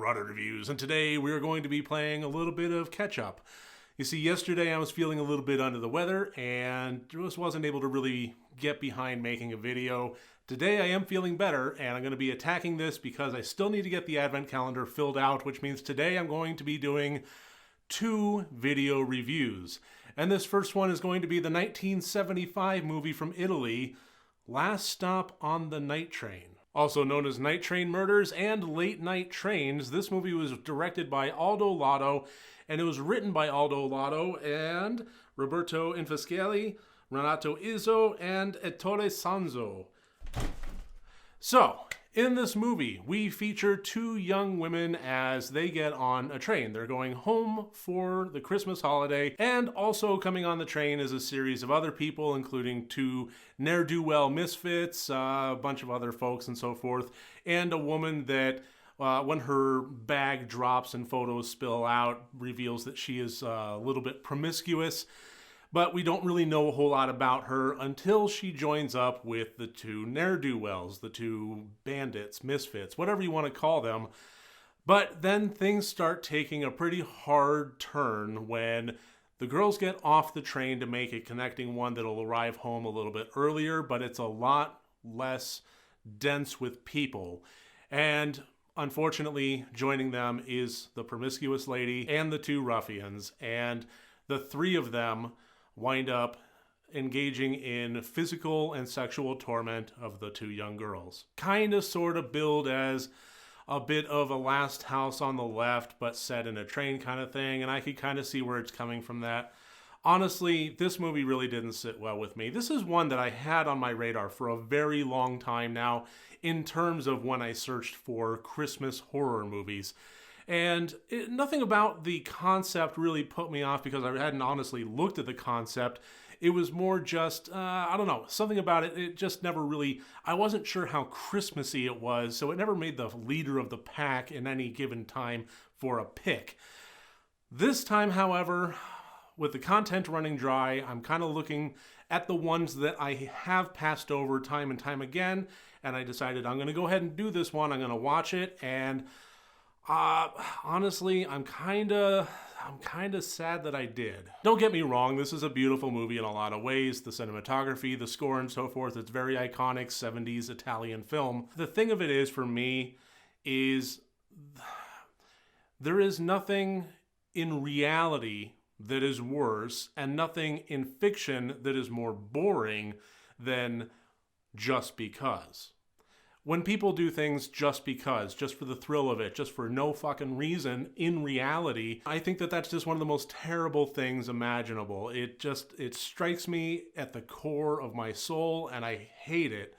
Runner Reviews, and today we're going to be playing a little bit of catch-up. You see, yesterday I was feeling a little bit under the weather and just wasn't able to really get behind making a video. Today I am feeling better, and I'm going to be attacking this because I still need to get the advent calendar filled out, which means today I'm going to be doing 2 video reviews. And this first one is going to be the 1975 movie from Italy, Last Stop on the Night Train. Also known as Night Train Murders and Late Night Trains, this movie was directed by Aldo Lotto, and it was written by Aldo Lotto and Roberto Infascelli, Renato Izzo, and Ettore Sanzo. So, in this movie, we feature 2 young women as they get on a train. They're going home for the Christmas holiday, and also coming on the train is a series of other people, including 2 ne'er-do-well misfits, a bunch of other folks and so forth, and a woman that, when her bag drops and photos spill out, reveals that she is a little bit promiscuous. But we don't really know a whole lot about her until she joins up with the 2 ne'er-do-wells, the 2 bandits, misfits, whatever you want to call them. But then things start taking a pretty hard turn when the girls get off the train to make a connecting one that'll arrive home a little bit earlier, but it's a lot less dense with people. And unfortunately, joining them is the promiscuous lady and the 2 ruffians, and the 3 of them wind up engaging in physical and sexual torment of the 2 young girls. Kind of sort of billed as a bit of a Last House on the Left, but set in a train kind of thing, and I could kind of see where it's coming from that. Honestly, this movie really didn't sit well with me. This is one that I had on my radar for a very long time now in terms of when I searched for Christmas horror movies. And nothing about the concept really put me off because I hadn't honestly looked at the concept. It was more just, I don't know, something about it, it just never really, I wasn't sure how Christmassy it was, so it never made the leader of the pack in any given time for a pick. This time, however, with the content running dry, I'm kind of looking at the ones that I have passed over time and time again, and I decided I'm going to go ahead and do this one. I'm going to watch it, and honestly, I'm kind of sad that I did. Don't get me wrong, this is a beautiful movie in a lot of ways. The cinematography, the score, and so forth, it's very iconic 70s Italian film. The thing of it is, for me, is there is nothing in reality that is worse, and nothing in fiction that is more boring than Just Because. When people do things just because, just for the thrill of it, just for no fucking reason, in reality, I think that that's just one of the most terrible things imaginable. It strikes me at the core of my soul, and I hate it.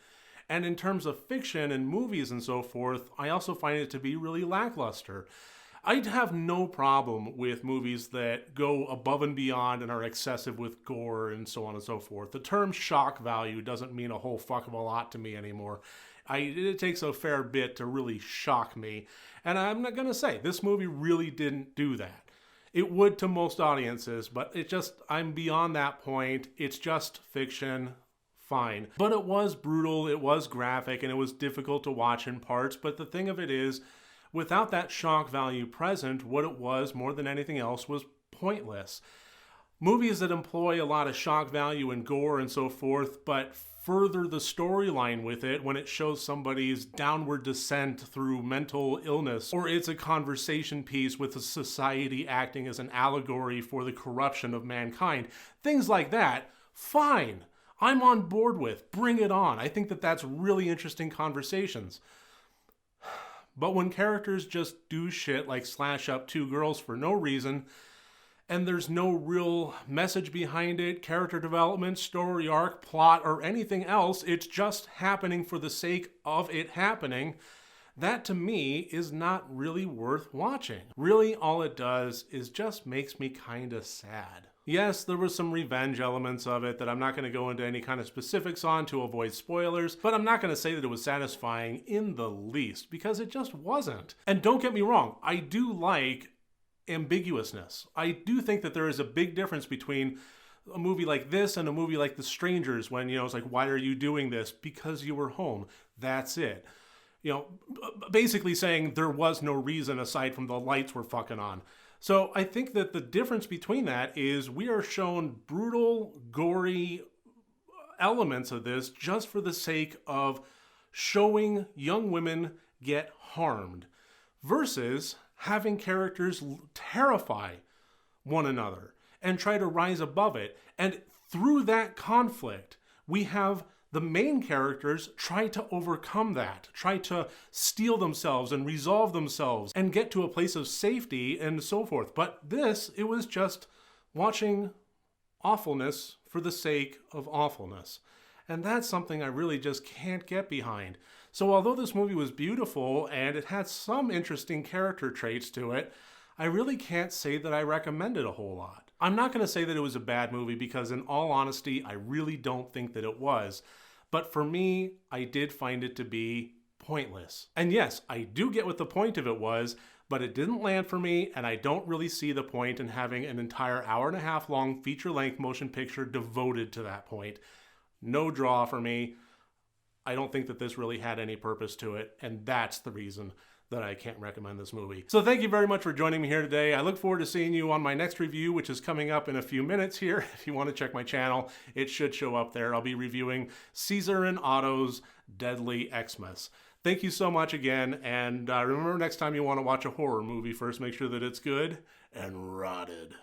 And in terms of fiction and movies and so forth, I also find it to be really lackluster. I'd have no problem with movies that go above and beyond and are excessive with gore and so on and so forth. The term shock value doesn't mean a whole fuck of a lot to me anymore. It takes a fair bit to really shock me. And I'm not going to say, this movie really didn't do that. It would to most audiences, but I'm beyond that point. It's just fiction. Fine. But it was brutal, it was graphic, and it was difficult to watch in parts. But the thing of it is, without that shock value present, what it was, more than anything else, was pointless. Movies that employ a lot of shock value and gore and so forth, but further the storyline with it when it shows somebody's downward descent through mental illness, or it's a conversation piece with a society acting as an allegory for the corruption of mankind. Things like that, fine. I'm on board with. Bring it on. I think that that's really interesting conversations. But when characters just do shit like slash up 2 girls for no reason, and there's no real message behind it, character development, story arc, plot, or anything else, it's just happening for the sake of it happening, that to me is not really worth watching. Really, all it does is just makes me kind of sad. Yes, there were some revenge elements of it that I'm not going to go into any kind of specifics on to avoid spoilers, but I'm not going to say that it was satisfying in the least, because it just wasn't. And don't get me wrong, I do like ambiguousness. I do think that there is a big difference between a movie like this and a movie like The Strangers when, it's like, why are you doing this? Because you were home. That's it. basically saying there was no reason aside from the lights were fucking on. So I think that the difference between that is we are shown brutal, gory elements of this just for the sake of showing young women get harmed versus having characters terrify one another and try to rise above it. And through that conflict, we have the main characters try to overcome that, try to steel themselves and resolve themselves and get to a place of safety and so forth. But it was just watching awfulness for the sake of awfulness. And that's something I really just can't get behind. So although this movie was beautiful and it had some interesting character traits to it, I really can't say that I recommend it a whole lot. I'm not going to say that it was a bad movie because in all honesty, I really don't think that it was. But for me, I did find it to be pointless. And yes, I do get what the point of it was, but it didn't land for me, and I don't really see the point in having an entire hour-and-a-half long feature-length motion picture devoted to that point. No draw for me. I don't think that this really had any purpose to it, and that's the reason that I can't recommend this movie. So thank you very much for joining me here today. I look forward to seeing you on my next review, which is coming up in a few minutes here. If you want to check my channel, it should show up there. I'll be reviewing Caesar and Otto's Deadly Xmas. Thank you so much again, and remember next time you want to watch a horror movie, first make sure that it's good and rotted.